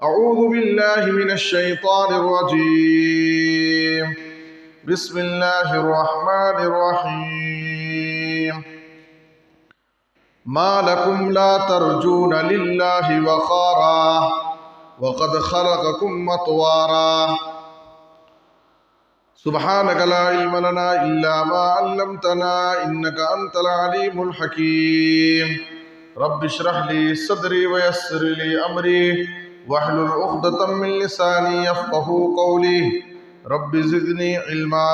أعوذ بالله من الشيطان الرجيم. بسم الله الرحمن الرحيم. ما لكم لا ترجون لله وقارا وقد خلقكم أطوارا. سبحانك لا علم لنا إلا ما علمتنا إنك أنت العليم الحكيم. رب اشرح لي صدري ويسر لي أمري واحلل عقدة من لساني يفقهوا قولي رب زدني علما.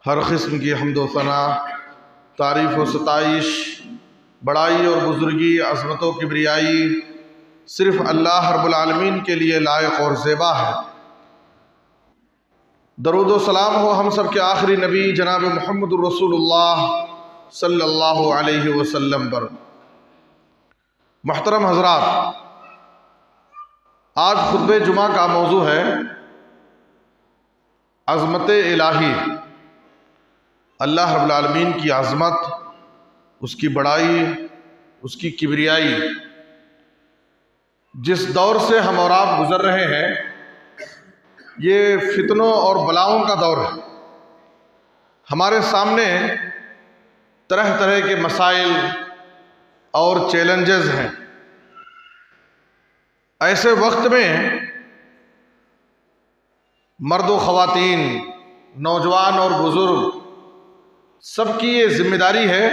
ہر قسم کی حمد و ثنا، تعریف و ستائش، بڑائی اور بزرگی، عظمت و کبریائی صرف اللہ رب العالمین کے لیے لائق اور زیبا ہے۔ درود و سلام ہو ہم سب کے آخری نبی جناب محمد الرسول اللہ صلی اللہ علیہ وسلم پر۔ محترم حضرات، آج خطبہ جمعہ کا موضوع ہے عظمت الہی، اللہ رب العالمین کی عظمت، اس کی بڑائی، اس کی کبریائی۔ جس دور سے ہم اور آپ گزر رہے ہیں یہ فتنوں اور بلاؤں کا دور ہے۔ ہمارے سامنے طرح طرح کے مسائل اور چیلنجز ہیں۔ ایسے وقت میں مرد و خواتین، نوجوان اور بزرگ، سب کی یہ ذمہ داری ہے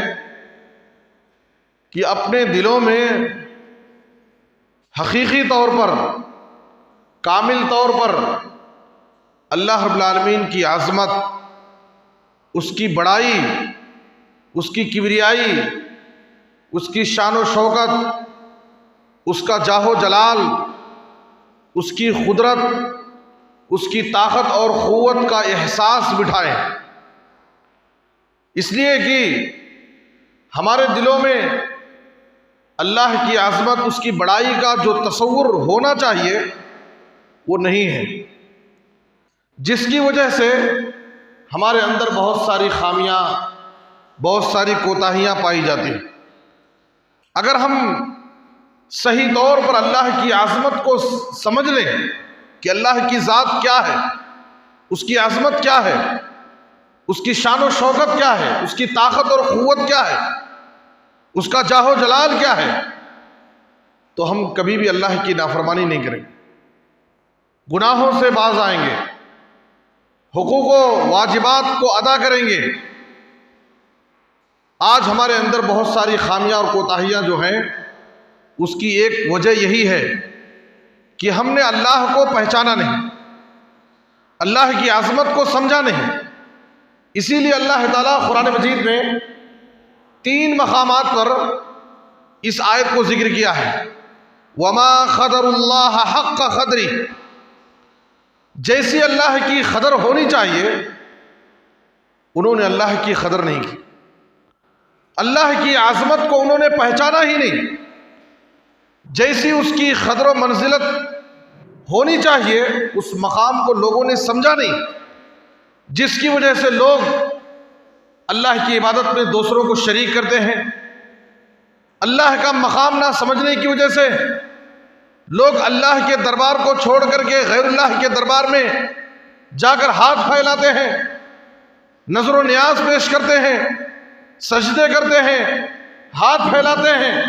کہ اپنے دلوں میں حقیقی طور پر، کامل طور پر اللہ رب العالمین کی عظمت، اس کی بڑائی، اس کی کبریائی، اس کی شان و شوکت، اس کا جاہ و جلال، اس کی قدرت، اس کی طاقت اور قوت کا احساس بٹھائیں۔ اس لیے کہ ہمارے دلوں میں اللہ کی عظمت، اس کی بڑائی کا جو تصور ہونا چاہیے وہ نہیں ہے، جس کی وجہ سے ہمارے اندر بہت ساری خامیاں، بہت ساری کوتاہیاں پائی جاتی ہیں۔ اگر ہم صحیح طور پر اللہ کی عظمت کو سمجھ لیں کہ اللہ کی ذات کیا ہے، اس کی عظمت کیا ہے، اس کی شان و شوکت کیا ہے، اس کی طاقت اور قوت کیا ہے، اس کا جاہ و جلال کیا ہے، تو ہم کبھی بھی اللہ کی نافرمانی نہیں کریں گے، گناہوں سے باز آئیں گے، حقوق و واجبات کو ادا کریں گے۔ آج ہمارے اندر بہت ساری خامیاں اور کوتاہیاں جو ہیں، اس کی ایک وجہ یہی ہے کہ ہم نے اللہ کو پہچانا نہیں، اللہ کی عظمت کو سمجھا نہیں۔ اسی لیے اللہ تعالیٰ قرآن مجید میں 3 مقامات پر اس آیت کو ذکر کیا ہے۔ وَمَا قَدَرُ اللَّهَ حَقَّ قَدْرِهِ، جیسی اللہ کی قدر ہونی چاہیے انہوں نے اللہ کی قدر نہیں کی، اللہ کی عظمت کو انہوں نے پہچانا ہی نہیں، جیسی اس کی قدر و منزلت ہونی چاہیے اس مقام کو لوگوں نے سمجھا نہیں، جس کی وجہ سے لوگ اللہ کی عبادت میں دوسروں کو شریک کرتے ہیں۔ اللہ کا مقام نہ سمجھنے کی وجہ سے لوگ اللہ کے دربار کو چھوڑ کر کے غیر اللہ کے دربار میں جا کر ہاتھ پھیلاتے ہیں، نظر و نیاز پیش کرتے ہیں، سجدے کرتے ہیں، ہاتھ پھیلاتے ہیں،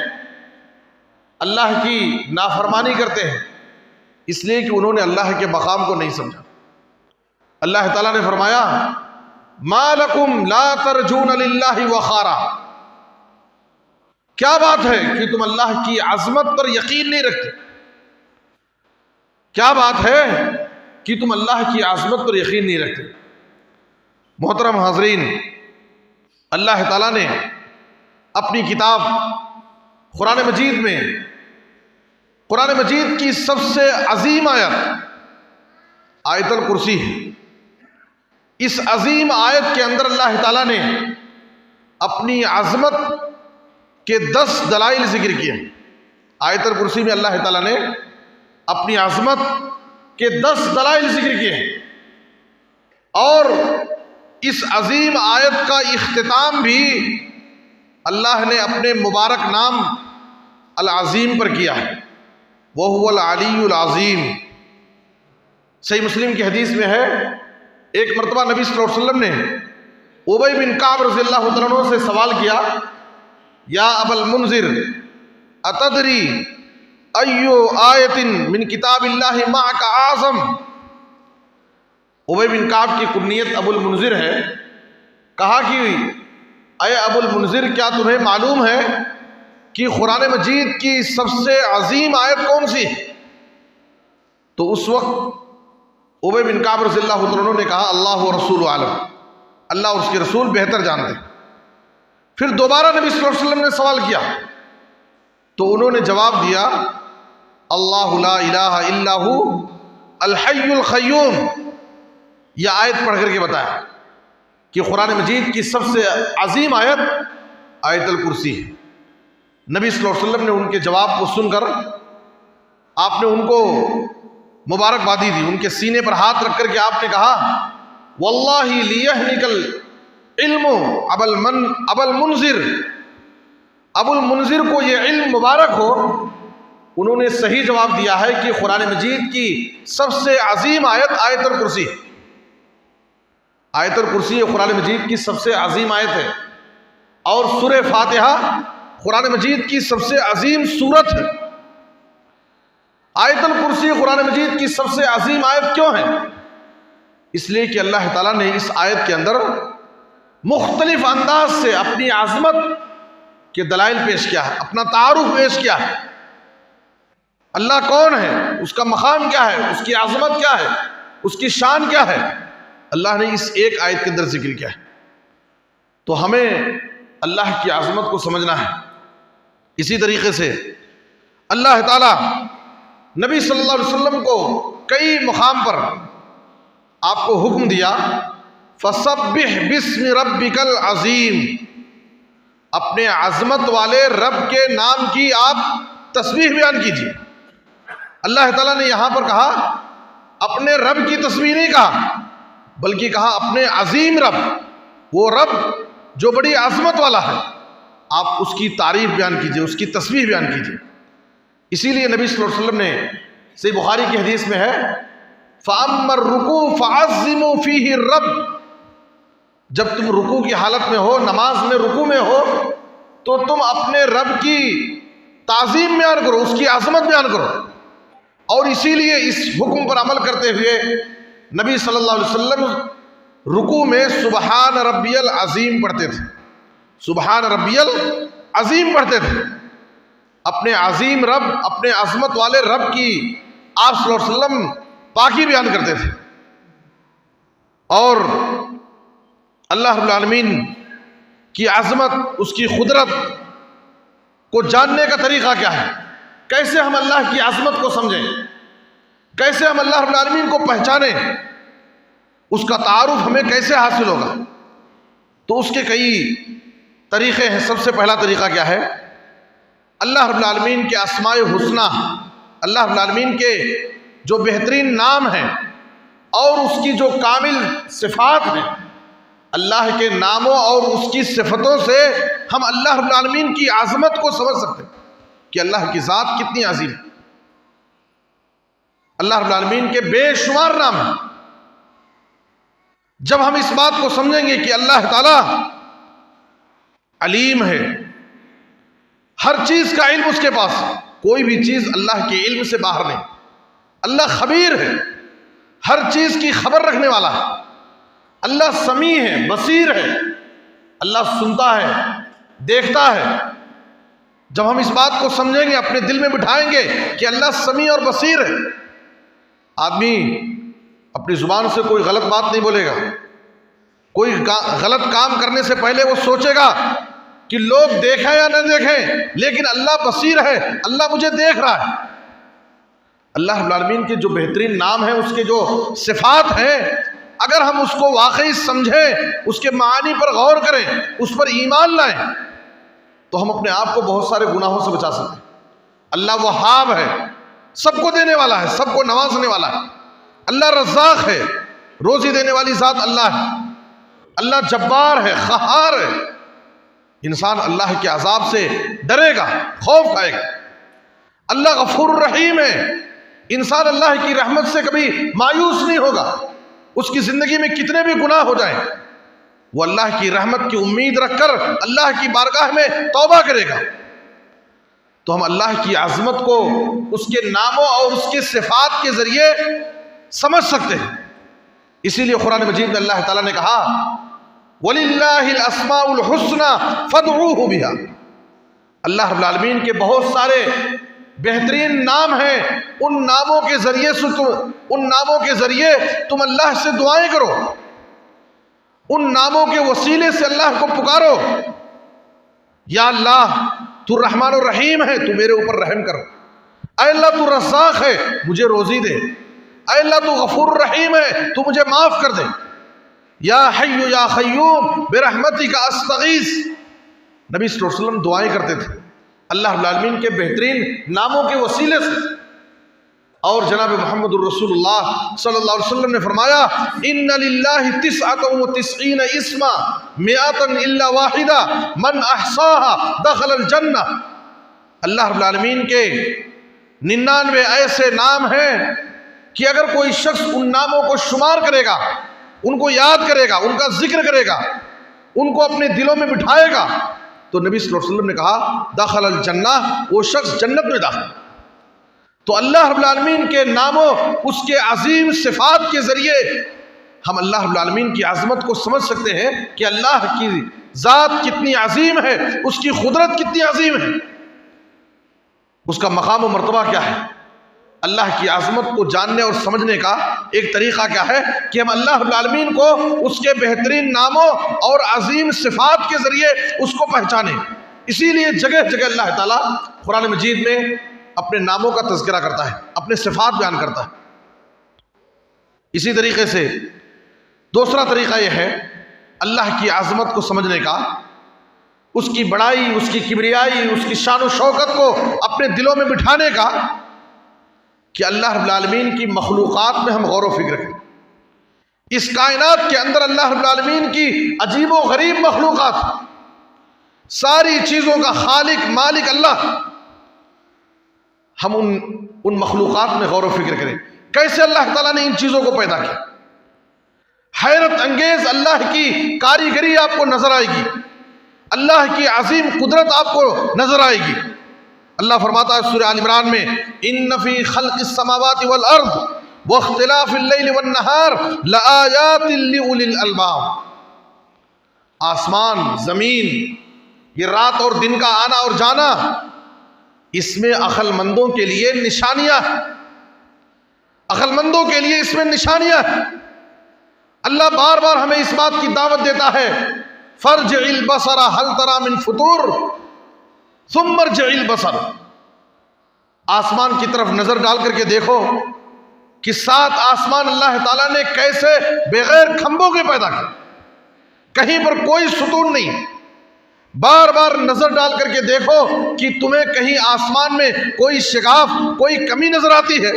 اللہ کی نافرمانی کرتے ہیں، اس لیے کہ انہوں نے اللہ کے مقام کو نہیں سمجھا۔ اللہ تعالیٰ نے فرمایا مَا لَكُمْ لَا تَرْجُونَ لِلَّهِ وَقَارًا، کیا بات ہے کہ تم اللہ کی عظمت پر یقین نہیں رکھتے؟ کیا بات ہے کہ تم اللہ کی عظمت پر یقین نہیں رکھتے؟ محترم حاضرین، اللہ تعالیٰ نے اپنی کتاب قرآن مجید میں، قرآن مجید کی سب سے عظیم آیت آیت الکرسی ہے۔ اس عظیم آیت کے اندر اللہ تعالیٰ نے اپنی عظمت کے 10 دلائل ذکر کیے۔ آیت الکرسی میں اللہ تعالیٰ نے اپنی عظمت کے 10 دلائل ذکر کیے ہیں، اور اس عظیم آیت کا اختتام بھی اللہ نے اپنے مبارک نام العظیم پر کیا ہے۔ وهو العلی العظیم۔ صحیح مسلم کی حدیث میں ہے، ایک مرتبہ نبی صلی اللہ علیہ وسلم نے ابی بن کعب رضی اللہ تعالیٰ عنہ سے سوال کیا، یا ابا المنذر اتدری ایو آیت من کتاب اللہ معک اعظم۔ ابی بن کعب کی کنیت ابو المنذر ہے، کہا کہ اے ابو المنذر کیا تمہیں معلوم ہے کہ قرآن مجید کی سب سے عظیم آیت کون سی ہے؟ تو اس وقت ابی بن کعب رضی اللہ عنہ نے کہا اللہ و رسول عالم، اللہ اور اس کے رسول بہتر جانتے۔ پھر دوبارہ نبی صلی اللہ علیہ وسلم نے سوال کیا تو انہوں نے جواب دیا اللہ لا الہ الا ہو الحی القیوم۔ یہ آیت پڑھ کر کے بتایا کہ قرآن مجید کی سب سے عظیم آیت آیت الکرسی ہے۔ نبی صلی اللہ علیہ وسلم نے ان کے جواب کو سن کر آپ نے ان کو مبارکبادی دی، ان کے سینے پر ہاتھ رکھ کر کے آپ نے کہا واللہ لیہنک العلم ابا المنذر، ابو المنذر کو یہ علم مبارک ہو۔ انہوں نے صحیح جواب دیا ہے کہ قرآن مجید کی سب سے عظیم آیت آیت الکرسی ہے۔ آیت الکرسی قرآن مجید کی سب سے عظیم آیت ہے، اور سورہ فاتحہ قرآن مجید کی سب سے عظیم سورت ہے۔ آیت الکرسی قرآن مجید کی سب سے عظیم آیت کیوں ہے؟ اس لیے کہ اللہ تعالیٰ نے اس آیت کے اندر مختلف انداز سے اپنی عظمت کے دلائل پیش کیا ہے، اپنا تعارف پیش کیا ہے۔ اللہ کون ہے، اس کا مقام کیا ہے، اس کی عظمت کیا ہے، اس کی شان کیا ہے، اللہ نے اس ایک آیت کے اندر ذکر کیا ہے۔ تو ہمیں اللہ کی عظمت کو سمجھنا ہے۔ اسی طریقے سے اللہ تعالیٰ نبی صلی اللہ علیہ وسلم کو کئی مقام پر آپ کو حکم دیا فَسَبِّحْ بِاسْمِ رَبِّكَ الْعَظِيمِ، اپنے عظمت والے رب کے نام کی آپ تسبیح بیان کیجیے۔ اللہ تعالیٰ نے یہاں پر کہا اپنے رب کی تسبیح نہیں کہا، بلکہ کہا اپنے عظیم رب، وہ رب جو بڑی عظمت والا ہے، آپ اس کی تعریف بیان کیجئے، اس کی تسبیح بیان کیجئے۔ اسی لیے نبی صلی اللہ علیہ وسلم نے صحیح بخاری کی حدیث میں ہے فَأَمَّا الرُّكُوعُ فَعَظِّمُوا فِيهِ الرَّبَّ، جب تم رکوع کی حالت میں ہو، نماز میں رکوع میں ہو، تو تم اپنے رب کی تعظیم بیان کرو، اس کی عظمت بیان کرو۔ اور اسی لیے اس حکم پر عمل کرتے ہوئے نبی صلی اللہ علیہ وسلم رکوع میں سبحان ربی العظیم پڑھتے تھے، سبحان ربی العظیم پڑھتے تھے۔ اپنے عظیم رب، اپنے عظمت والے رب کی آپ صلی اللہ علیہ وسلم پاکی بیان کرتے تھے۔ اور اللہ رب العالمین کی عظمت، اس کی قدرت کو جاننے کا طریقہ کیا ہے، کیسے ہم اللہ کی عظمت کو سمجھیں، کیسے ہم اللہ رب العالمین کو پہچانیں، اس کا تعارف ہمیں کیسے حاصل ہوگا؟ تو اس کے کئی طریقے ہیں۔ سب سے پہلا طریقہ کیا ہے؟ اللہ رب العالمین کے اسماء الحسنی، اللہ رب العالمین کے جو بہترین نام ہیں اور اس کی جو کامل صفات ہیں، اللہ کے ناموں اور اس کی صفتوں سے ہم اللہ رب العالمین کی عظمت کو سمجھ سکتے ہیں کہ اللہ کی ذات کتنی عظیم ہے۔ اللہ رب العالمین کے بے شمار نام ہیں۔ جب ہم اس بات کو سمجھیں گے کہ اللہ تعالیٰ علیم ہے، ہر چیز کا علم اس کے پاس، کوئی بھی چیز اللہ کے علم سے باہر نہیں۔ اللہ خبیر ہے، ہر چیز کی خبر رکھنے والا ہے۔ اللہ سمیع ہے، بصیر ہے، اللہ سنتا ہے، دیکھتا ہے۔ جب ہم اس بات کو سمجھیں گے، اپنے دل میں بٹھائیں گے کہ اللہ سمیع اور بصیر ہے، آدمی اپنی زبان سے کوئی غلط بات نہیں بولے گا، کوئی غلط کام کرنے سے پہلے وہ سوچے گا کہ لوگ دیکھیں یا نہ دیکھیں، لیکن اللہ بصیر ہے، اللہ مجھے دیکھ رہا ہے۔ اللہ رب العالمین کے جو بہترین نام ہیں، اس کے جو صفات ہیں، اگر ہم اس کو واقعی سمجھیں، اس کے معانی پر غور کریں، اس پر ایمان لائیں، تو ہم اپنے آپ کو بہت سارے گناہوں سے بچا سکتے ہیں۔ اللہ وہاب ہے، سب کو دینے والا ہے، سب کو نوازنے والا ہے۔ اللہ رزاق ہے، روزی دینے والی ذات اللہ ہے۔ اللہ جبار ہے، قہار ہے۔ انسان اللہ کے عذاب سے ڈرے گا، خوف کھائے گا۔ اللہ غفور الرحیم ہے، انسان اللہ کی رحمت سے کبھی مایوس نہیں ہوگا، اس کی زندگی میں کتنے بھی گناہ ہو جائیں وہ اللہ کی رحمت کی امید رکھ کر اللہ کی بارگاہ میں توبہ کرے گا۔ تو ہم اللہ کی عظمت کو اس کے ناموں اور اس کے صفات کے ذریعے سمجھ سکتے ہیں۔ اسی لیے قرآن مجید میں اللہ تعالیٰ نے کہا وَلِلَّهِ الْأَسْمَاءُ الْحُسْنَى فَادْعُوهُ بِهَا، اللہ رب العالمین کے بہت سارے بہترین نام ہیں، ان ناموں کے ذریعے تم اللہ سے دعائیں کرو، ان ناموں کے وسیلے سے اللہ کو پکارو۔ یا اللہ تو رحمان الرحیم ہے، تو میرے اوپر رحم کر۔ اے اللہ تو رزاق ہے، مجھے روزی دے۔ اے اللہ تو غفور الرحیم ہے، تو مجھے معاف کر دے۔ یا حی یا قیوم برحمتک استغیث، نبی صلی اللہ علیہ وسلم دعائیں کرتے تھے اللہ رب العالمین کے بہترین ناموں کے وسیلے سے۔ اور جناب محمد الرسول اللہ صلی اللہ علیہ وسلم نے فرمایا ان للہ 99 اسما 100 الا واحدہ من احصاها دخل الجنہ، اللہ رب العالمین کے 99 ایسے نام ہیں کہ اگر کوئی شخص ان ناموں کو شمار کرے گا، ان کو یاد کرے گا، ان کا ذکر کرے گا، ان کو اپنے دلوں میں بٹھائے گا، تو نبی صلی اللہ علیہ وسلم نے کہا دخل الجنہ، وہ شخص جنت میں داخل۔ تو اللہ رب العالمین کے ناموں، اس کے عظیم صفات کے ذریعے ہم اللہ رب العالمین کی عظمت کو سمجھ سکتے ہیں کہ اللہ کی ذات کتنی عظیم ہے، اس کی قدرت کتنی عظیم ہے، اس کا مقام و مرتبہ کیا ہے۔ اللہ کی عظمت کو جاننے اور سمجھنے کا ایک طریقہ کیا ہے کہ ہم اللہ رب العالمین کو اس کے بہترین ناموں اور عظیم صفات کے ذریعے اس کو پہچانیں۔ اسی لیے جگہ جگہ اللہ تعالیٰ قرآن مجید میں اپنے ناموں کا تذکرہ کرتا ہے، اپنے صفات بیان کرتا ہے۔ اسی طریقے سے دوسرا طریقہ یہ ہے اللہ کی عظمت کو سمجھنے کا، اس کی بڑائی، اس کی کبریائی، اس کی شان و شوکت کو اپنے دلوں میں بٹھانے کا کہ اللہ رب العالمین کی مخلوقات میں ہم غور و فکر کریں۔ اس کائنات کے اندر اللہ رب العالمین کی عجیب و غریب مخلوقات، ساری چیزوں کا خالق مالک اللہ، ہم ان مخلوقات میں غور و فکر کریں، کیسے اللہ تعالیٰ نے ان چیزوں کو پیدا کیا۔ حیرت انگیز اللہ کی کاریگری آپ کو نظر آئے گی، اللہ کی عظیم قدرت آپ کو نظر آئے گی۔ اللہ فرماتا ہے سورہ آل عمران میں ان فی خلق السماوات والارض واختلاف اللیل والنہار لآیات لأولی الالباب، آسمان زمین، یہ رات اور دن کا آنا اور جانا، اس میں عقل مندوں کے لیے نشانیاں ہیں، عقل مندوں کے لیے اس میں نشانیاں ہیں۔ اللہ بار بار ہمیں اس بات کی دعوت دیتا ہے فرجع البصر هل ترى من فطور ثم ارجع البصر، آسمان کی طرف نظر ڈال کر کے دیکھو کہ 7 آسمان اللہ تعالیٰ نے کیسے بغیر کھمبوں کے پیدا کیا، کہیں پر کوئی ستون نہیں۔ بار بار نظر ڈال کر کے دیکھو کہ تمہیں کہیں آسمان میں کوئی شگاف، کوئی کمی نظر آتی ہے۔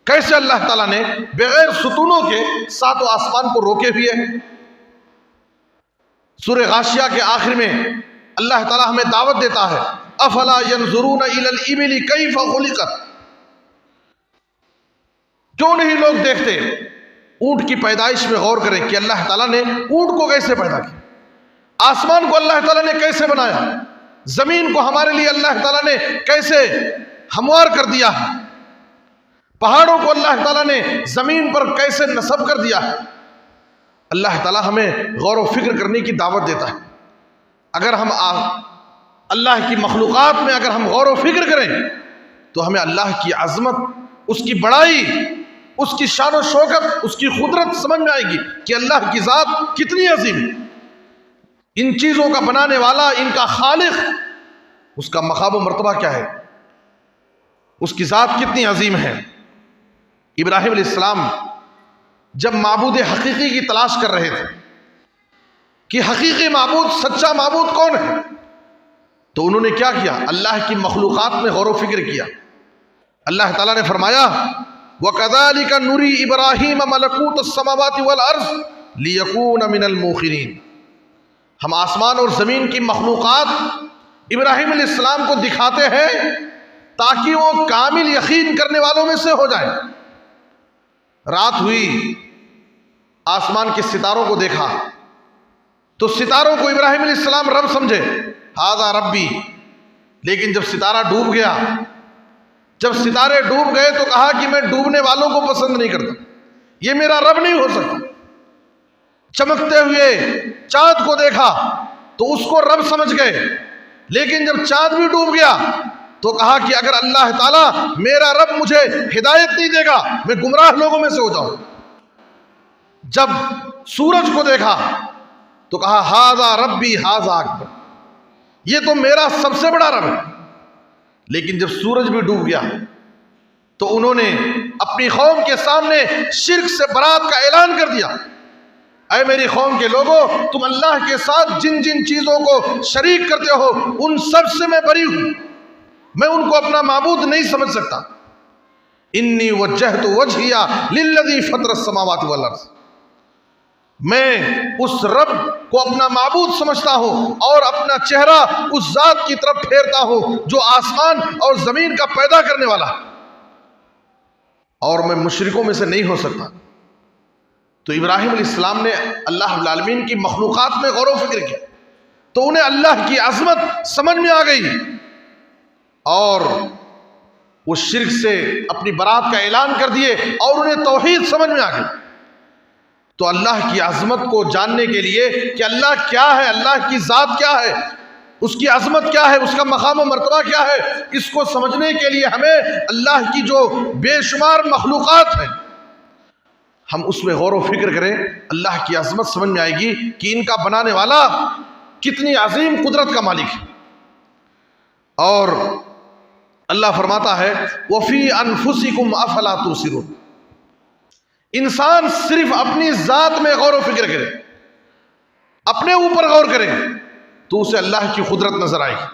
کیسے اللہ تعالیٰ نے بغیر ستونوں کے 7 آسمان کو روکے ہوئے ہیں۔ سورہ غاشیہ کے آخر میں اللہ تعالیٰ ہمیں دعوت دیتا ہے افلا ينظرون الى الابل كيف خلقت، کیوں نہیں لوگ دیکھتے اونٹ کی پیدائش میں غور کریں کہ اللہ تعالیٰ نے اونٹ کو کیسے پیدا کیا، آسمان کو اللہ تعالیٰ نے کیسے بنایا، زمین کو ہمارے لیے اللہ تعالیٰ نے کیسے ہموار کر دیا ہے، پہاڑوں کو اللہ تعالیٰ نے زمین پر کیسے نصب کر دیا ہے۔ اللہ تعالیٰ ہمیں غور و فکر کرنے کی دعوت دیتا ہے۔ اگر ہم اللہ کی مخلوقات میں اگر ہم غور و فکر کریں تو ہمیں اللہ کی عظمت، اس کی بڑائی، اس کی شان و شوکت، اس کی قدرت سمجھ میں آئے گی کہ اللہ کی ذات کتنی عظیم ہے، ان چیزوں کا بنانے والا، ان کا خالق، اس کا مقام و مرتبہ کیا ہے، اس کی ذات کتنی عظیم ہے۔ ابراہیم علیہ السلام جب معبود حقیقی کی تلاش کر رہے تھے کہ حقیقی معبود، سچا معبود کون ہے، تو انہوں نے کیا کیا، اللہ کی مخلوقات میں غور و فکر کیا۔ اللہ تعالیٰ نے فرمایا وَكَذَلِكَ نُرِي إِبْرَاهِيمَ مَلَكُوتَ السَّمَاوَاتِ وَالْأَرْضِ لِيَكُونَ مِنَ الْمُوقِنِينَ، ہم آسمان اور زمین کی مخلوقات ابراہیم علیہ السلام کو دکھاتے ہیں تاکہ وہ کامل یقین کرنے والوں میں سے ہو جائیں۔ رات ہوئی، آسمان کے ستاروں کو دیکھا تو ستاروں کو ابراہیم علیہ السلام رب سمجھے، ھذا ربی، لیکن جب ستارہ ڈوب گیا، جب ستارے ڈوب گئے تو کہا کہ میں ڈوبنے والوں کو پسند نہیں کرتا، یہ میرا رب نہیں ہو سکتا۔ چمکتے ہوئے چاند کو دیکھا تو اس کو رب سمجھ گئے، لیکن جب چاند بھی ڈوب گیا تو کہا کہ اگر اللہ تعالیٰ میرا رب مجھے ہدایت نہیں دے گا میں گمراہ لوگوں میں سے ہو جاؤں۔ جب سورج کو دیکھا تو کہا ھذا ربی ھذا اکبر، یہ تو میرا سب سے بڑا رب ہے۔ لیکن جب سورج بھی ڈوب گیا تو انہوں نے اپنی قوم کے سامنے شرک سے برات کا اعلان کر دیا، اے میری قوم کے لوگوں، تم اللہ کے ساتھ جن جن چیزوں کو شریک کرتے ہو ان سب سے میں بری ہوں، میں ان کو اپنا معبود نہیں سمجھ سکتا۔ انی وجہت وجہی للذی فطر السماوات والارض، میں اس رب کو اپنا معبود سمجھتا ہوں اور اپنا چہرہ اس ذات کی طرف پھیرتا ہوں جو آسمان اور زمین کا پیدا کرنے والا ہے، اور میں مشرکوں میں سے نہیں ہو سکتا۔ تو ابراہیم علیہ السلام نے اللہ رب العالمین کی مخلوقات میں غور و فکر کیا تو انہیں اللہ کی عظمت سمجھ میں آ گئی، اور وہ شرک سے اپنی برات کا اعلان کر دیے اور انہیں توحید سمجھ میں آ گئی۔ تو اللہ کی عظمت کو جاننے کے لیے کہ اللہ کیا ہے، اللہ کی ذات کیا ہے، اس کی عظمت کیا ہے، اس کا مقام و مرتبہ کیا ہے، اس کو سمجھنے کے لیے ہمیں اللہ کی جو بے شمار مخلوقات ہیں ہم اس میں غور و فکر کریں، اللہ کی عظمت سمجھ میں آئے گی کہ ان کا بنانے والا کتنی عظیم قدرت کا مالک ہے۔ اور اللہ فرماتا ہے وَفِي أَنفُسِكُمْ أَفَلَا تُبْصِرُونَ، انسان صرف اپنی ذات میں غور و فکر کرے، اپنے اوپر غور کرے تو اسے اللہ کی قدرت نظر آئے گی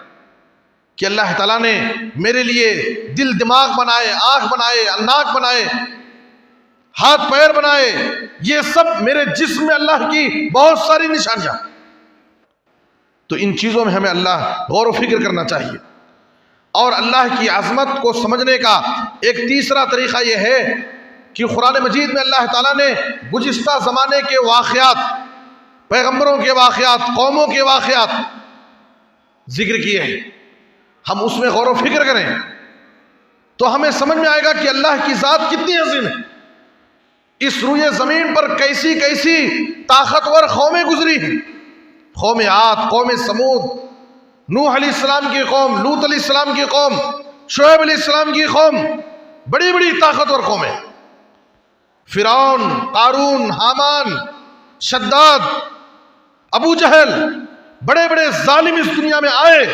کہ اللہ تعالیٰ نے میرے لیے دل دماغ بنائے، آنکھ بنائے، ناک بنائے، ہاتھ پیر بنائے، یہ سب میرے جسم میں اللہ کی بہت ساری نشانیاں۔ تو ان چیزوں میں ہمیں اللہ غور و فکر کرنا چاہیے۔ اور اللہ کی عظمت کو سمجھنے کا ایک تیسرا طریقہ یہ ہے کہ قرآن مجید میں اللہ تعالیٰ نے گزشتہ زمانے کے واقعات، پیغمبروں کے واقعات، قوموں کے واقعات ذکر کیے ہیں، ہم اس میں غور و فکر کریں تو ہمیں سمجھ میں آئے گا کہ اللہ کی ذات کتنی عظیم ہے۔ اس روئے زمین پر کیسی کیسی طاقتور قومیں گزری ہیں، قوم عاد، قوم سمود، نوح علیہ السلام کی قوم، لوط علیہ السلام کی قوم، شعیب علیہ السلام کی قوم، بڑی بڑی طاقتور قومیں، فرعون، قارون، حامان، شداد، ابو جہل، بڑے بڑے ظالم اس دنیا میں آئے،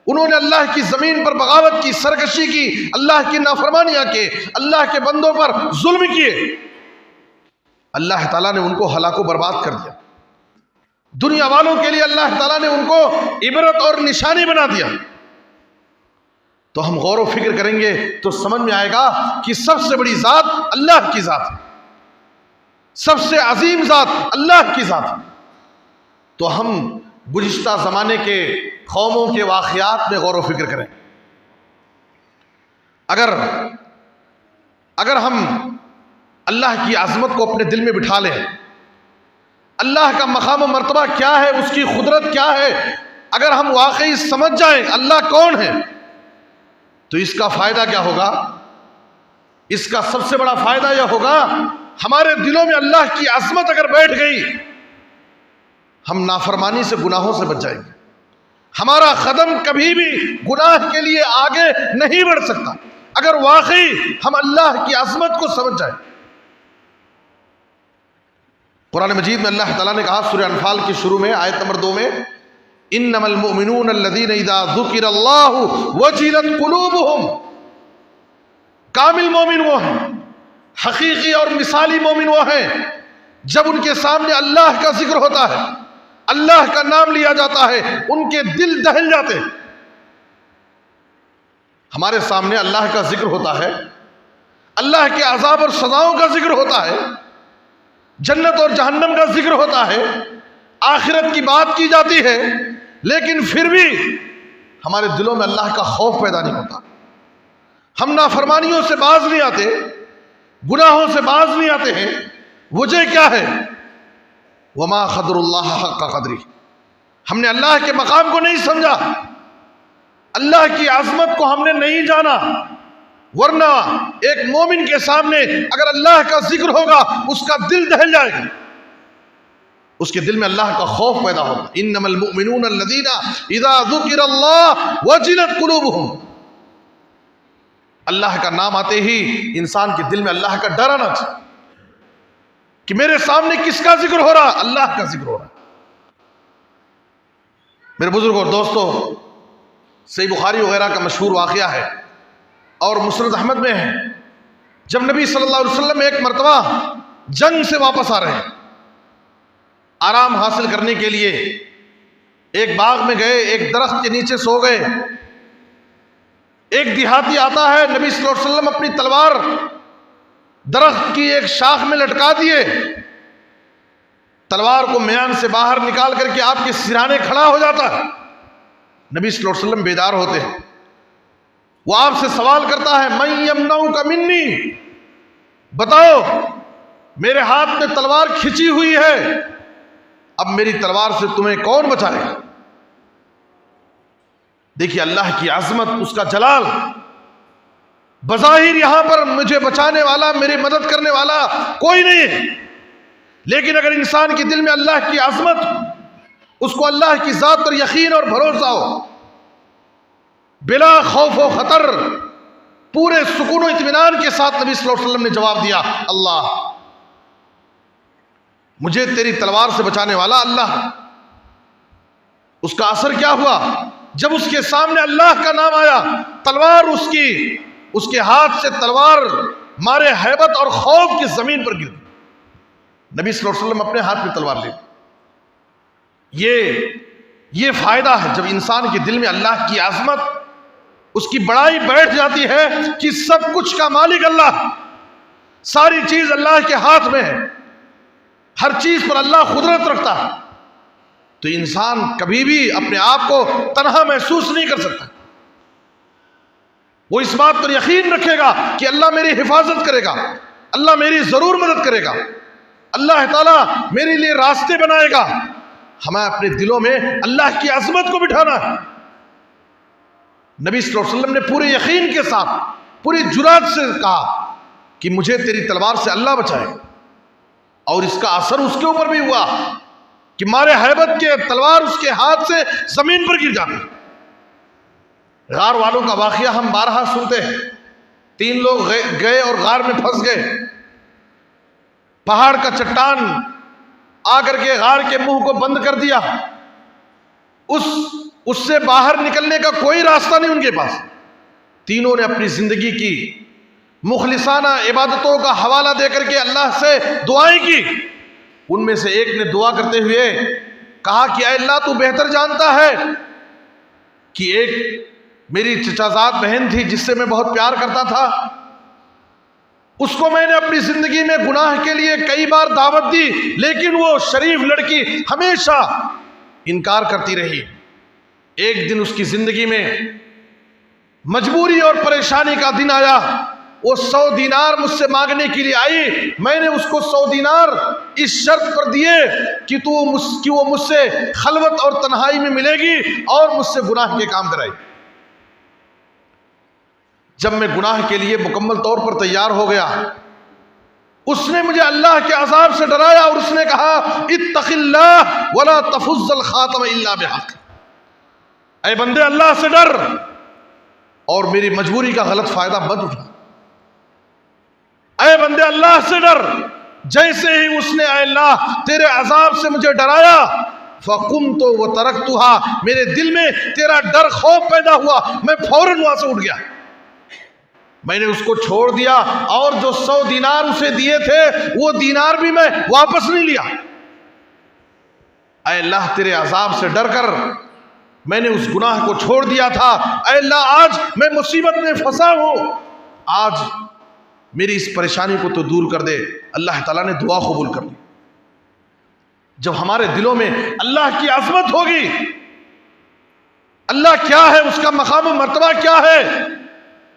انہوں نے اللہ کی زمین پر بغاوت کی، سرکشی کی، اللہ کی نافرمانیاں کی، اللہ کے بندوں پر ظلم کیے، اللہ تعالیٰ نے ان کو ہلاک و برباد کر دیا۔ دنیا والوں کے لیے اللہ تعالیٰ نے ان کو عبرت اور نشانی بنا دیا۔ تو ہم غور و فکر کریں گے تو سمجھ میں آئے گا کہ سب سے بڑی ذات اللہ کی ذات ہے، سب سے عظیم ذات اللہ کی ذات ہے۔ تو ہم گزشتہ زمانے کے قوموں کے واقعات میں غور و فکر کریں۔ اگر ہم اللہ کی عظمت کو اپنے دل میں بٹھا لیں، اللہ کا مقام و مرتبہ کیا ہے، اس کی قدرت کیا ہے، اگر ہم واقعی سمجھ جائیں اللہ کون ہے تو اس کا فائدہ کیا ہوگا؟ اس کا سب سے بڑا فائدہ یہ ہوگا ہمارے دلوں میں اللہ کی عظمت اگر بیٹھ گئی ہم نافرمانی سے، گناہوں سے بچ جائیں گے، ہمارا قدم کبھی بھی گناہ کے لیے آگے نہیں بڑھ سکتا اگر واقعی ہم اللہ کی عظمت کو سمجھ جائیں۔ قرآن مجید میں اللہ تعالیٰ نے کہا سورہ انفال کی شروع میں آیت نمبر 2 میں انما المؤمنون الذین اذا ذکر اللہ وجلت قلوبہم، کامل مومن وہ ہیں، حقیقی اور مثالی مومن وہ ہیں جب ان کے سامنے اللہ کا ذکر ہوتا ہے، اللہ کا نام لیا جاتا ہے، ان کے دل دہل جاتے ہیں۔ ہمارے سامنے اللہ کا ذکر ہوتا ہے، اللہ کے عذاب اور سزاؤں کا ذکر ہوتا ہے، جنت اور جہنم کا ذکر ہوتا ہے، آخرت کی بات کی جاتی ہے، لیکن پھر بھی ہمارے دلوں میں اللہ کا خوف پیدا نہیں ہوتا، ہم نافرمانیوں سے باز نہیں آتے، گناہوں سے باز نہیں آتے ہیں، وجہ کیا ہے؟ وما قدر اللہ حق قدری، ہم نے اللہ کے مقام کو نہیں سمجھا، اللہ کی عظمت کو ہم نے نہیں جانا۔ ورنہ ایک مومن کے سامنے اگر اللہ کا ذکر ہوگا اس کا دل دہل جائے گا، اس کے دل میں اللہ کا خوف پیدا ہوگا۔ انما المؤمنون الذین اذا ذکر اللہ وجلت قلوبہم، اللہ کا نام آتے ہی انسان کے دل میں اللہ کا ڈر آنا چاہیے کہ میرے سامنے کس کا ذکر ہو رہا؟ اللہ کا ذکر ہو رہا۔ میرے بزرگ اور دوستو، صحیح بخاری وغیرہ کا مشہور واقعہ ہے اور مسند احمد میں ہے، جب نبی صلی اللہ علیہ وسلم ایک مرتبہ جنگ سے واپس آ رہے ہیں، آرام حاصل کرنے کے لیے ایک باغ میں گئے، ایک درخت کے نیچے سو گئے۔ ایک دیہاتی آتا ہے، نبی صلی اللہ علیہ وسلم اپنی تلوار درخت کی ایک شاخ میں لٹکا دیے، تلوار کو میان سے باہر نکال کر کے آپ کے سرانے کھڑا ہو جاتا ہے۔ نبی صلی اللہ علیہ وسلم بیدار ہوتے ہیں، وہ آپ سے سوال کرتا ہے من یمنعک منی، بتاؤ میرے ہاتھ میں تلوار کھچی ہوئی ہے، اب میری تلوار سے تمہیں کون بچائے گا؟ دیکھیے اللہ کی عظمت، اس کا جلال، بظاہر یہاں پر مجھے بچانے والا، میری مدد کرنے والا کوئی نہیں ہے، لیکن اگر انسان کے دل میں اللہ کی عظمت، اس کو اللہ کی ذات پر یقین اور بھروسہ ہو، بلا خوف و خطر پورے سکون و اطمینان کے ساتھ نبی صلی اللہ علیہ وسلم نے جواب دیا، اللہ، مجھے تیری تلوار سے بچانے والا اللہ۔ اس کا اثر کیا ہوا؟ جب اس کے سامنے اللہ کا نام آیا، تلوار اس کے ہاتھ سے تلوار مارے ہیبت اور خوف کی زمین پر گر۔ نبی صلی اللہ علیہ وسلم اپنے ہاتھ میں تلوار لے۔ یہ فائدہ ہے جب انسان کے دل میں اللہ کی عظمت، اس کی بڑائی بیٹھ جاتی ہے کہ سب کچھ کا مالک اللہ، ساری چیز اللہ کے ہاتھ میں ہے، ہر چیز پر اللہ قدرت رکھتا ہے، تو انسان کبھی بھی اپنے آپ کو تنہا محسوس نہیں کر سکتا۔ وہ اس بات پر یقین رکھے گا کہ اللہ میری حفاظت کرے گا، اللہ میری ضرور مدد کرے گا، اللہ تعالیٰ میرے لیے راستے بنائے گا۔ ہمیں اپنے دلوں میں اللہ کی عظمت کو بٹھانا ہے۔ نبی صلی اللہ علیہ وسلم نے پورے یقین کے ساتھ، پوری جرات سے کہا کہ مجھے تیری تلوار سے اللہ بچائے، اور اس کا اثر اس کے اوپر بھی ہوا کہ مارے ہیبت کے تلوار اس کے ہاتھ سے زمین پر گر جاتی۔ غار والوں کا واقعہ ہم بارہا سنتے ہیں، 3 لوگ گئے اور غار میں پھنس گئے، پہاڑ کا چٹان آ کر کے غار کے منہ کو بند کر دیا، اس سے باہر نکلنے کا کوئی راستہ نہیں ان کے پاس۔ تینوں نے اپنی زندگی کی مخلصانہ عبادتوں کا حوالہ دے کر کے اللہ سے دعائیں کی۔ ان میں سے ایک نے دعا کرتے ہوئے کہا کہ اے اللہ، تو بہتر جانتا ہے کہ ایک میری چچازاد بہن تھی جس سے میں بہت پیار کرتا تھا، اس کو میں نے اپنی زندگی میں گناہ کے لیے کئی بار دعوت دی، لیکن وہ شریف لڑکی ہمیشہ انکار کرتی رہی۔ ایک دن اس کی زندگی میں مجبوری اور پریشانی کا دن آیا، وہ 100 دینار مجھ سے مانگنے کے لیے آئی، میں نے اس کو 100 دینار اس شرط پر دیے کہ وہ مجھ سے خلوت اور تنہائی میں ملے گی اور مجھ سے گناہ کے کام کرائے۔ جب میں گناہ کے لیے مکمل طور پر تیار ہو گیا، اس نے مجھے اللہ کے عذاب سے ڈرایا اور اس نے کہا اتق اللہ ولا تفز الخاتم الا بحق، اے بندے اللہ سے ڈر اور میری مجبوری کا غلط فائدہ مت اٹھا، اے بندے اللہ سے ڈر۔ جیسے ہی اس نے اے اللہ تیرے عذاب سے مجھے ڈرایا، فقمت وترکتها، میرے دل میں تیرا ڈر خوف پیدا ہوا، میں فوراً وہاں سے اٹھ گیا، میں نے اس کو چھوڑ دیا اور جو 100 دینار اسے دیے تھے وہ دینار بھی میں واپس نہیں لیا۔ اے اللہ تیرے عذاب سے ڈر کر میں نے اس گناہ کو چھوڑ دیا تھا، اے اللہ آج میں مصیبت میں پھنسا ہوں، آج میری اس پریشانی کو تو دور کر دے۔ اللہ تعالیٰ نے دعا قبول کر لی۔ جب ہمارے دلوں میں اللہ کی عظمت ہوگی، اللہ کیا ہے، اس کا مقام و مرتبہ کیا ہے،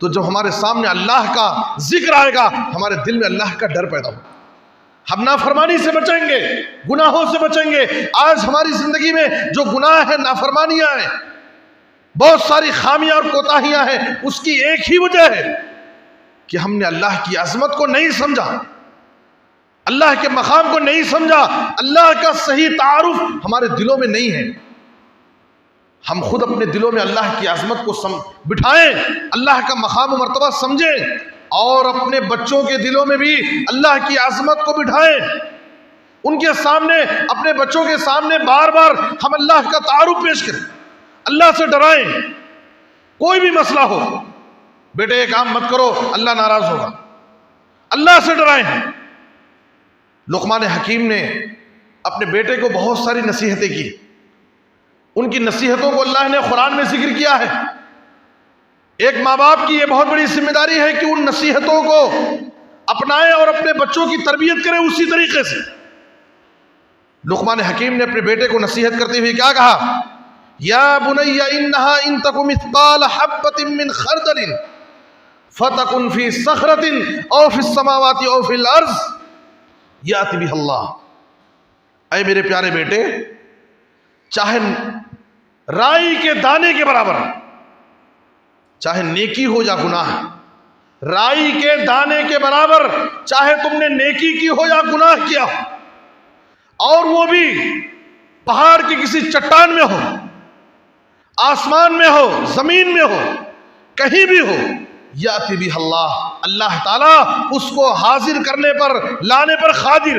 تو جب ہمارے سامنے اللہ کا ذکر آئے گا ہمارے دل میں اللہ کا ڈر پیدا ہوگا، ہم نافرمانی سے بچیں گے، گناہوں سے بچیں گے۔ آج ہماری زندگی میں جو گناہ ہیں، نافرمانیاں ہیں، بہت ساری خامیاں اور کوتاہیاں ہیں، اس کی ایک ہی وجہ ہے کہ ہم نے اللہ کی عظمت کو نہیں سمجھا، اللہ کے مقام کو نہیں سمجھا، اللہ کا صحیح تعارف ہمارے دلوں میں نہیں ہے۔ ہم خود اپنے دلوں میں اللہ کی عظمت کو بٹھائیں، اللہ کا مقام و مرتبہ سمجھیں، اور اپنے بچوں کے دلوں میں بھی اللہ کی عظمت کو بٹھائیں۔ ان کے سامنے، اپنے بچوں کے سامنے بار بار ہم اللہ کا تعارف پیش کریں، اللہ سے ڈرائیں۔ کوئی بھی مسئلہ ہو، بیٹے یہ کام مت کرو، اللہ ناراض ہوگا، اللہ سے ڈرائیں۔ لقمان حکیم نے اپنے بیٹے کو بہت ساری نصیحتیں کی، ان کی نصیحتوں کو اللہ نے قرآن میں ذکر کیا ہے۔ ایک ماں باپ کی یہ بہت بڑی ذمہ داری ہے کہ ان نصیحتوں کو اپنائے اور اپنے بچوں کی تربیت کرے اسی طریقے سے۔ لقمان حکیم نے اپنے بیٹے کو نصیحت کرتے ہوئے کیا کہا؟ یا بنی انہا ان تک مثقال حبۃ من خردل فتکن فی صخرۃ او فی السماوات او فی الارض یأتی بہ اللہ۔ اے میرے پیارے بیٹے، چاہے رائی کے دانے کے برابر، چاہے نیکی ہو یا گناہ، رائی کے دانے کے برابر، چاہے تم نے نیکی کی ہو یا گناہ کیا ہو، اور وہ بھی پہاڑ کی کسی چٹان میں ہو، آسمان میں ہو، زمین میں ہو، کہیں بھی ہو، یاتی بہ اللہ، اللہ تعالیٰ اس کو حاضر کرنے پر، لانے پر قادر۔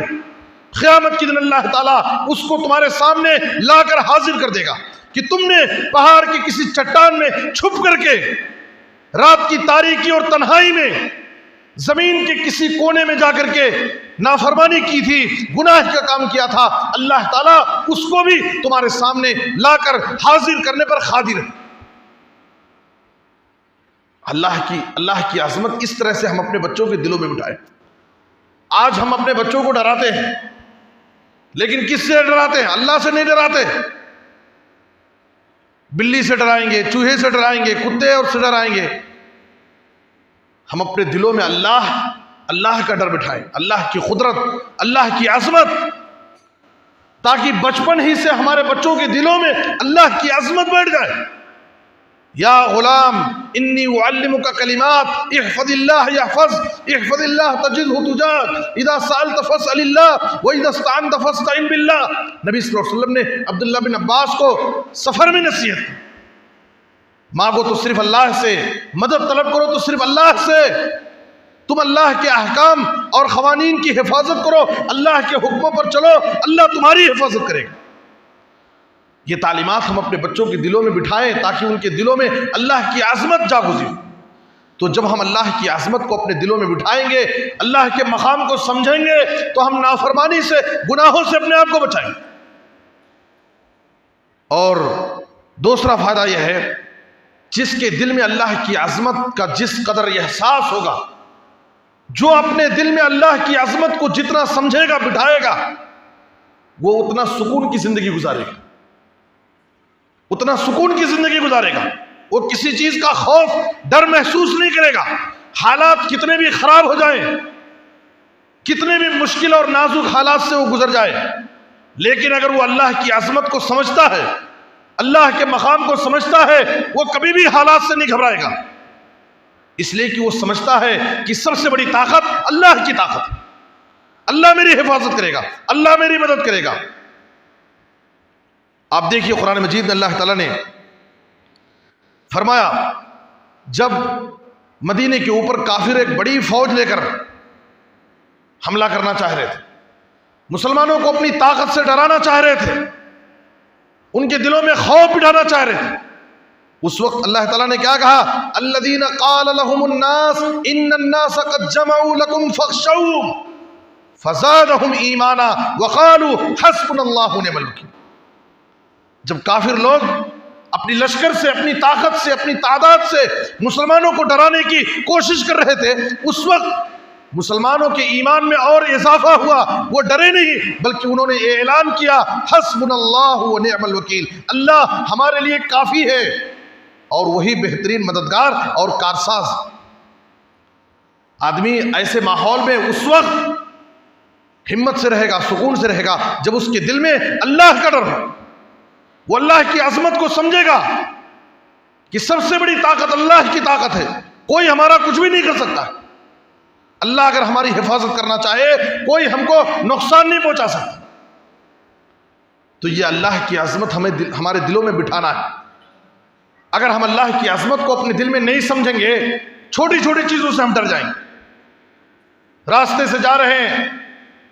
قیامت کی دن اللہ تعالیٰ اس کو تمہارے سامنے لا کر حاضر کر دے گا کہ تم نے پہاڑ کی کسی چٹان میں چھپ کر کے، رات کی تاریکی اور تنہائی میں، زمین کے کسی کونے میں جا کر کے نافرمانی کی تھی، گناہ کا کام کیا تھا، اللہ تعالیٰ اس کو بھی تمہارے سامنے لا کر حاضر کرنے پر قادر ہے۔ اللہ کی عظمت اس طرح سے ہم اپنے بچوں کے دلوں میں بٹھائیں۔ آج ہم اپنے بچوں کو ڈراتے ہیں، لیکن کس سے ڈراتے ہیں؟ اللہ سے نہیں ڈراتے۔ بلی سے ڈرائیں گے، چوہے سے ڈرائیں گے، کتے اور سے ڈرائیں گے۔ ہم اپنے دلوں میں اللہ کا ڈر بٹھائیں، اللہ کی قدرت، اللہ کی عظمت، تاکہ بچپن ہی سے ہمارے بچوں کے دلوں میں اللہ کی عظمت بیٹھ جائے۔ یا غلام انی اعلمک کلمات احفظ اللہ احفظ اللہ تجدہ تجاہک اذا سألت فاسأل اللہ واذا استعنت فاستعن باللہ۔ نبی صلی اللہ علیہ وسلم نے عبداللہ بن عباس کو سفر میں نصیحت کی، مانگو تو صرف اللہ سے، مدد طلب کرو تو صرف اللہ سے، تم اللہ کے احکام اور قوانین کی حفاظت کرو، اللہ کے حکموں پر چلو، اللہ تمہاری حفاظت کرے گا۔ یہ تعلیمات ہم اپنے بچوں کے دلوں میں بٹھائیں تاکہ ان کے دلوں میں اللہ کی عظمت جاگزی ہو۔ تو جب ہم اللہ کی عظمت کو اپنے دلوں میں بٹھائیں گے، اللہ کے مقام کو سمجھیں گے، تو ہم نافرمانی سے، گناہوں سے اپنے آپ کو بچائیں گے۔ اور دوسرا فائدہ یہ ہے، جس کے دل میں اللہ کی عظمت کا جس قدر احساس ہوگا، جو اپنے دل میں اللہ کی عظمت کو جتنا سمجھے گا، بٹھائے گا، وہ اتنا سکون کی زندگی گزارے گا، اتنا سکون کی زندگی گزارے گا۔ وہ کسی چیز کا خوف، ڈر محسوس نہیں کرے گا۔ حالات کتنے بھی خراب ہو جائیں، کتنے بھی مشکل اور نازک حالات سے وہ گزر جائے، لیکن اگر وہ اللہ کی عظمت کو سمجھتا ہے، اللہ کے مقام کو سمجھتا ہے، وہ کبھی بھی حالات سے نہیں گھبرائے گا، اس لیے کہ وہ سمجھتا ہے کہ سب سے بڑی طاقت اللہ کی طاقت ہے، اللہ میری حفاظت کرے گا، اللہ میری مدد کرے گا۔ آپ دیکھیے قرآن مجید میں اللہ تعالیٰ نے فرمایا، جب مدینے کے اوپر کافر ایک بڑی فوج لے کر حملہ کرنا چاہ رہے تھے، مسلمانوں کو اپنی طاقت سے ڈرانا چاہ رہے تھے، ان کے دلوں میں خوف بٹھانا چاہ رہے تھے، اس وقت اللہ تعالیٰ نے کیا کہا؟ الذین قال لهم الناس ان الناس قد جمعوا لكم فاخشوهم فزادهم ایمانا وقالوا حسبنا اللہ ونعم الوکیل۔ جب کافر لوگ اپنی لشکر سے، اپنی طاقت سے، اپنی تعداد سے مسلمانوں کو ڈرانے کی کوشش کر رہے تھے، اس وقت مسلمانوں کے ایمان میں اور اضافہ ہوا، وہ ڈرے نہیں بلکہ انہوں نے اعلان کیا، حسبنا اللہ ونعم الوکیل، اللہ ہمارے لیے کافی ہے اور وہی بہترین مددگار اور کارساز۔ آدمی ایسے ماحول میں اس وقت ہمت سے رہے گا، سکون سے رہے گا جب اس کے دل میں اللہ کا ڈر ہو، وہ اللہ کی عظمت کو سمجھے گا کہ سب سے بڑی طاقت اللہ کی طاقت ہے، کوئی ہمارا کچھ بھی نہیں کر سکتا۔ اللہ اگر ہماری حفاظت کرنا چاہے کوئی ہم کو نقصان نہیں پہنچا سکتا۔ تو یہ اللہ کی عظمت ہمیں ہمارے دلوں میں بٹھانا ہے۔ اگر ہم اللہ کی عظمت کو اپنے دل میں نہیں سمجھیں گے، چھوٹی چھوٹی چیزوں سے ہم ڈر جائیں گے۔ راستے سے جا رہے ہیں،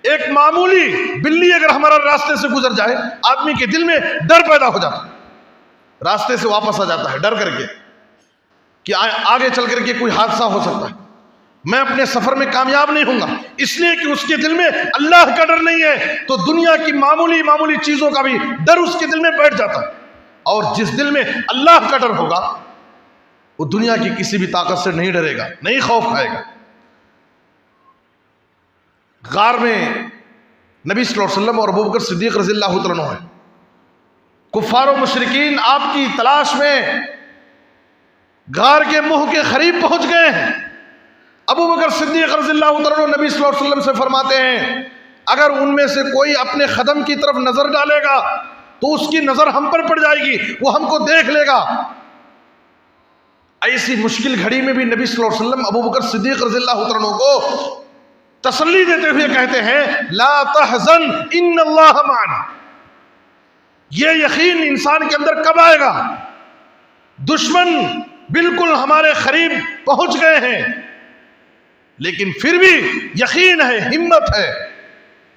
ایک معمولی بلی اگر ہمارا راستے سے گزر جائے، آدمی کے دل میں ڈر پیدا ہو جاتا ہے، راستے سے واپس آ جاتا ہے ڈر کر کے کہ آگے چل کر کے کوئی حادثہ ہو سکتا ہے، میں اپنے سفر میں کامیاب نہیں ہوں گا، اس لیے کہ اس کے دل میں اللہ کا ڈر نہیں ہے۔ تو دنیا کی معمولی چیزوں کا بھی ڈر اس کے دل میں بیٹھ جاتا ہے، اور جس دل میں اللہ کا ڈر ہوگا وہ دنیا کی کسی بھی طاقت سے نہیں ڈرے گا، نہیں خوف کھائے گا۔ غار میں نبی صلی اللہ علیہ وسلم اور ابوبکر صدیق رضی اللہ عنہ ہیں، کفار و مشرکین آپ کی تلاش میں غار کے منہ کے قریب پہنچ گئے ہیں۔ ابوبکر صدیق رضی اللہ عنہ نبی صلی اللہ علیہ وسلم سے فرماتے ہیں اگر ان میں سے کوئی اپنے قدم کی طرف نظر ڈالے گا تو اس کی نظر ہم پر پڑ جائے گی، وہ ہم کو دیکھ لے گا۔ ایسی مشکل گھڑی میں بھی نبی صلی اللہ علیہ وسلم ابوبکر صدیق رضی اللہ عنہ کو تسلی دیتے ہوئے کہتے ہیں لا تحزن ان اللہ معنا۔ یہ یقین انسان کے اندر کب آئے گا؟ دشمن بالکل ہمارے قریب پہنچ گئے ہیں لیکن پھر بھی یقین ہے، ہمت ہے،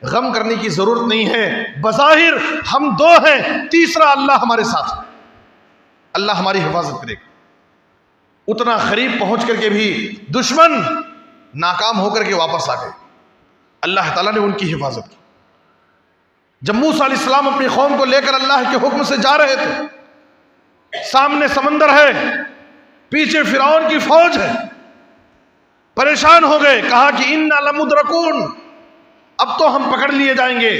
غم کرنے کی ضرورت نہیں ہے۔ بظاہر ہم دو ہیں، تیسرا اللہ ہمارے ساتھ، اللہ ہماری حفاظت کرے گا۔ اتنا قریب پہنچ کر کے بھی دشمن ناکام ہو کر کے واپس آ گئے، اللہ تعالیٰ نے ان کی حفاظت کی۔ جب موسیٰ علیہ السلام اپنی قوم کو لے کر اللہ کے حکم سے جا رہے تھے، سامنے سمندر ہے، پیچھے فرعون کی فوج ہے، پریشان ہو گئے، کہا کہ اِنَّا لَمُدْرَكُونَ، اب تو ہم پکڑ لیے جائیں گے،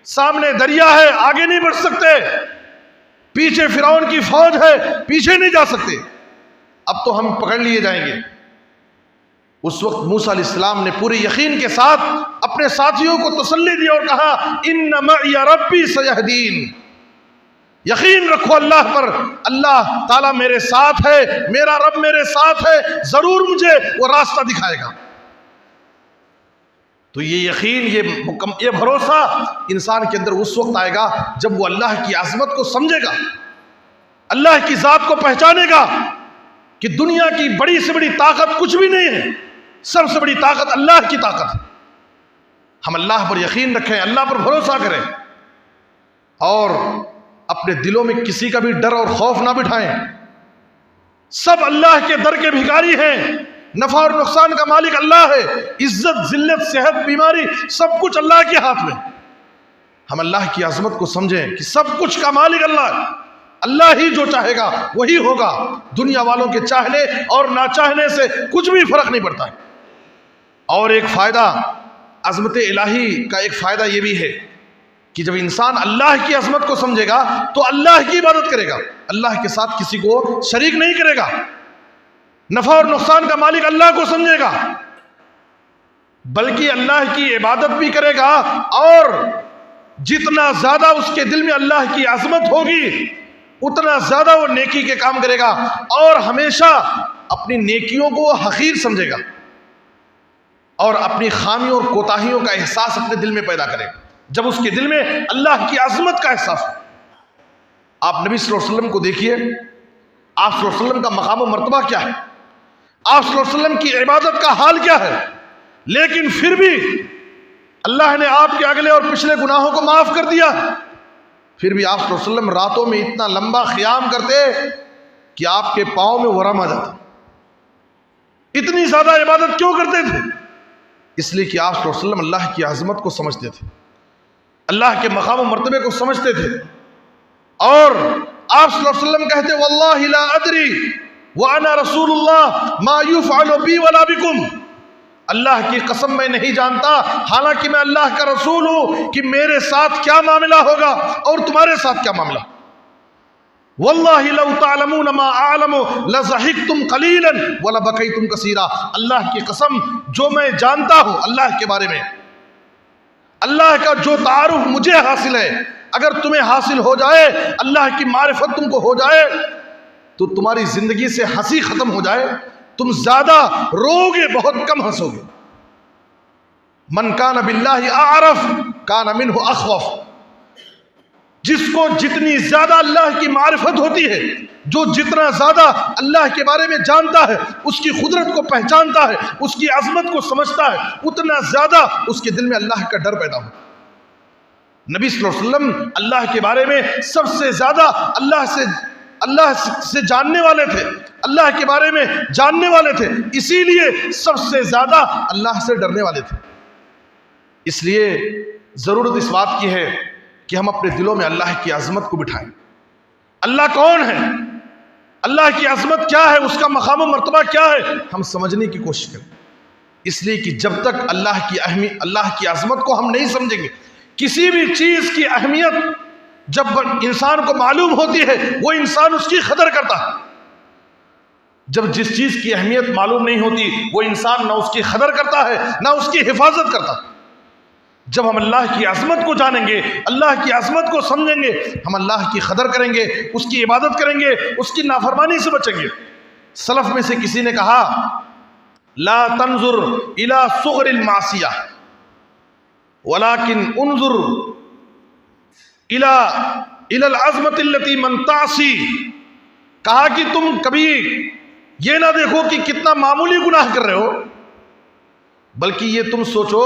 سامنے دریا ہے، آگے نہیں بڑھ سکتے، پیچھے فرعون کی فوج ہے، پیچھے نہیں جا سکتے، اب تو ہم پکڑ لیے جائیں گے۔ اس وقت موسیٰ علیہ السلام نے پورے یقین کے ساتھ اپنے ساتھیوں کو تسلی دی اور کہا اِنَّ مَعِيَ رَبِّي سَيَهْدِينِ، یقین رکھو اللہ پر، اللہ تعالیٰ میرے ساتھ ہے، میرا رب میرے ساتھ ہے، ضرور مجھے وہ راستہ دکھائے گا۔ تو یہ یقین، یہ بھروسہ انسان کے اندر اس وقت آئے گا جب وہ اللہ کی عظمت کو سمجھے گا، اللہ کی ذات کو پہچانے گا کہ دنیا کی بڑی سے بڑی طاقت کچھ بھی نہیں ہے، سب سے بڑی طاقت اللہ کی طاقت ہے۔ ہم اللہ پر یقین رکھیں، اللہ پر بھروسہ کریں، اور اپنے دلوں میں کسی کا بھی ڈر اور خوف نہ بٹھائیں۔ سب اللہ کے در کے بھکاری ہیں، نفع اور نقصان کا مالک اللہ ہے، عزت ذلت صحت بیماری سب کچھ اللہ کے ہاتھ میں۔ ہم اللہ کی عظمت کو سمجھیں کہ سب کچھ کا مالک اللہ ہے، اللہ ہی جو چاہے گا وہی ہوگا، دنیا والوں کے چاہنے اور نہ چاہنے سے کچھ بھی فرق نہیں پڑتا ہے۔ اور ایک فائدہ عظمت الہی کا، ایک فائدہ یہ بھی ہے کہ جب انسان اللہ کی عظمت کو سمجھے گا تو اللہ کی عبادت کرے گا، اللہ کے ساتھ کسی کو شریک نہیں کرے گا، نفع اور نقصان کا مالک اللہ کو سمجھے گا، بلکہ اللہ کی عبادت بھی کرے گا، اور جتنا زیادہ اس کے دل میں اللہ کی عظمت ہوگی اتنا زیادہ وہ نیکی کے کام کرے گا، اور ہمیشہ اپنی نیکیوں کو حقیر سمجھے گا، اور اپنی خامیوں اور کوتاہیوں کا احساس اپنے دل میں پیدا کرے گا۔ جب اس کے دل میں اللہ کی عظمت کا احساس ہو، آپ نبی صلی اللہ علیہ وسلم کو دیکھیے، آپ صلی اللہ علیہ وسلم کا مقام و مرتبہ کیا ہے، آپ صلی اللہ علیہ وسلم کی عبادت کا حال کیا ہے، لیکن پھر بھی اللہ نے آپ کے اگلے اور پچھلے گناہوں کو معاف کر دیا، پھر بھی آپ صلی اللہ علیہ وسلم راتوں میں اتنا لمبا قیام کرتے کہ آپ کے پاؤں میں ورم آ جاتا۔ اتنی زیادہ عبادت کیوں کرتے تھے؟ اس لیے کہ آپ صلی اللہ علیہ وسلم اللہ کی عظمت کو سمجھتے تھے، اللہ کے مقام و مرتبے کو سمجھتے تھے، اور آپ صلی اللہ علیہ وسلم کہتے واللہ لا ادری وانا رسول اللہ ما یفعل بی ولا بکم، اللہ کی قسم میں نہیں جانتا حالانکہ میں اللہ کا رسول ہوں کہ میرے ساتھ کیا معاملہ ہوگا اور تمہارے ساتھ کیا معاملہ۔ واللہ لو تعلمون ما اعلم لضحکتم قلیلا ولبکیتم کثیرا، اللہ کی قسم جو میں جانتا ہوں اللہ کے بارے میں، اللہ کا جو تعارف مجھے حاصل ہے، اگر تمہیں حاصل ہو جائے، اللہ کی معرفت تم کو ہو جائے، تو تمہاری زندگی سے ہنسی ختم ہو جائے، تم زیادہ روگے، بہت کم ہنسو گے۔ من کان باللہ اعرف کان منہ اخوف، جس کو جتنی زیادہ اللہ کی معرفت ہوتی ہے، جو جتنا زیادہ اللہ کے بارے میں جانتا ہے، اس کی قدرت کو پہچانتا ہے، اس کی عظمت کو سمجھتا ہے، اتنا زیادہ اس کے دل میں اللہ کا ڈر پیدا ہوتا ہے۔ نبی صلی اللہ علیہ وسلم اللہ کے بارے میں سب سے زیادہ اللہ سے جاننے والے تھے، اللہ کے بارے میں جاننے والے تھے، اسی لیے سب سے زیادہ اللہ سے ڈرنے والے تھے۔ اس لیے ضرورت اس بات کی ہے کہ ہم اپنے دلوں میں اللہ کی عظمت کو بٹھائیں۔ اللہ کون ہے، اللہ کی عظمت کیا ہے، اس کا مقام و مرتبہ کیا ہے، ہم سمجھنے کی کوشش کریں۔ اس لیے کہ جب تک اللہ کی عظمت کو ہم نہیں سمجھیں گے، کسی بھی چیز کی اہمیت جب انسان کو معلوم ہوتی ہے، وہ انسان اس کی قدر کرتا ہے۔ جب جس چیز کی اہمیت معلوم نہیں ہوتی، وہ انسان نہ اس کی قدر کرتا ہے، نہ اس کی حفاظت کرتا ہے۔ جب ہم اللہ کی عظمت کو جانیں گے، اللہ کی عظمت کو سمجھیں گے، ہم اللہ کی قدر کریں گے، اس کی عبادت کریں گے، اس کی نافرمانی سے بچیں گے۔ سلف میں سے کسی نے کہا، لا تنظر الى صغر المعصیہ ولكن انظر الى العظمت التي من تعصی، کہا کہ تم کبھی یہ نہ دیکھو کہ کتنا معمولی گناہ کر رہے ہو، بلکہ یہ تم سوچو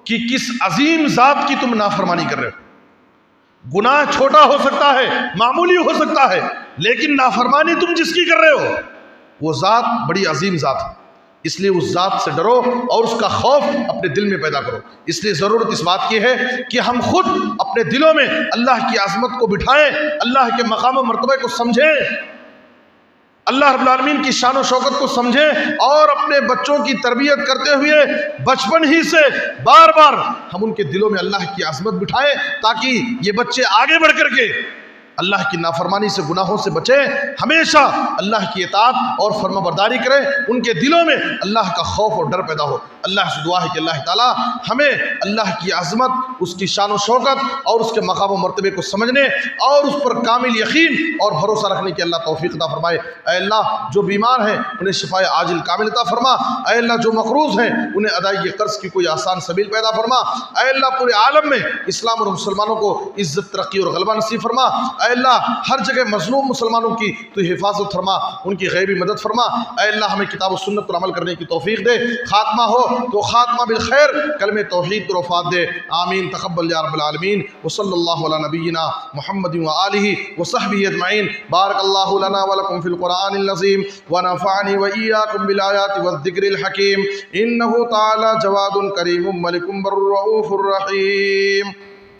کہ کس عظیم ذات کی تم نافرمانی کر رہے ہو۔ گناہ چھوٹا ہو سکتا ہے، معمولی ہو سکتا ہے، لیکن نافرمانی تم جس کی کر رہے ہو، وہ ذات بڑی عظیم ذات ہے۔ اس لیے اس ذات سے ڈرو اور اس کا خوف اپنے دل میں پیدا کرو۔ اس لیے ضرورت اس بات کی ہے کہ ہم خود اپنے دلوں میں اللہ کی عظمت کو بٹھائیں، اللہ کے مقام و مرتبہ کو سمجھیں، اللہ رب العالمین کی شان و شوکت کو سمجھیں، اور اپنے بچوں کی تربیت کرتے ہوئے بچپن ہی سے بار بار ہم ان کے دلوں میں اللہ کی عظمت بٹھائیں، تاکہ یہ بچے آگے بڑھ کر کے اللہ کی نافرمانی سے، گناہوں سے بچیں، ہمیشہ اللہ کی اطاعت اور فرما برداری کریں، ان کے دلوں میں اللہ کا خوف اور ڈر پیدا ہو۔ اللہ سے دعا ہے کہ اللہ تعالیٰ ہمیں اللہ کی عظمت، اس کی شان و شوکت اور اس کے مقام و مرتبے کو سمجھنے اور اس پر کامل یقین اور بھروسہ رکھنے کی اللہ توفیق عطا فرمائے۔ اے اللہ، جو بیمار ہیں انہیں شفائے عاجل کامل عطا فرما۔ اے اللہ، جو مقروض ہیں انہیں ادائیگی قرض کی کوئی آسان سبیل پیدا فرما۔ اے اللہ، پورے عالم میں اسلام اور مسلمانوں کو عزت، ترقی اور غلبہ نصیب فرما۔ اے اللہ، ہر جگہ مظلوم مسلمانوں کی تو حفاظت فرما، ان کی غیبی مدد فرما۔ اے اللہ، ہمیں کتاب و سنت پر عمل کرنے کی توفیق دے، خاتمہ ہو تو خاتمہ بالخیر، کلمہ توحید پر وفات دے۔ آمین، تقبل یا رب العالمین۔ وصلی اللہ علی نبینا محمد وآلہ وصحبہ اجمعین۔ بارک اللہ لنا ولکم فی القرآن العظیم ونفعنی وإیاکم بالآیات والذکر الحکیم، انہ تعالی جواد کریم ملک بر رؤوف الرحیم۔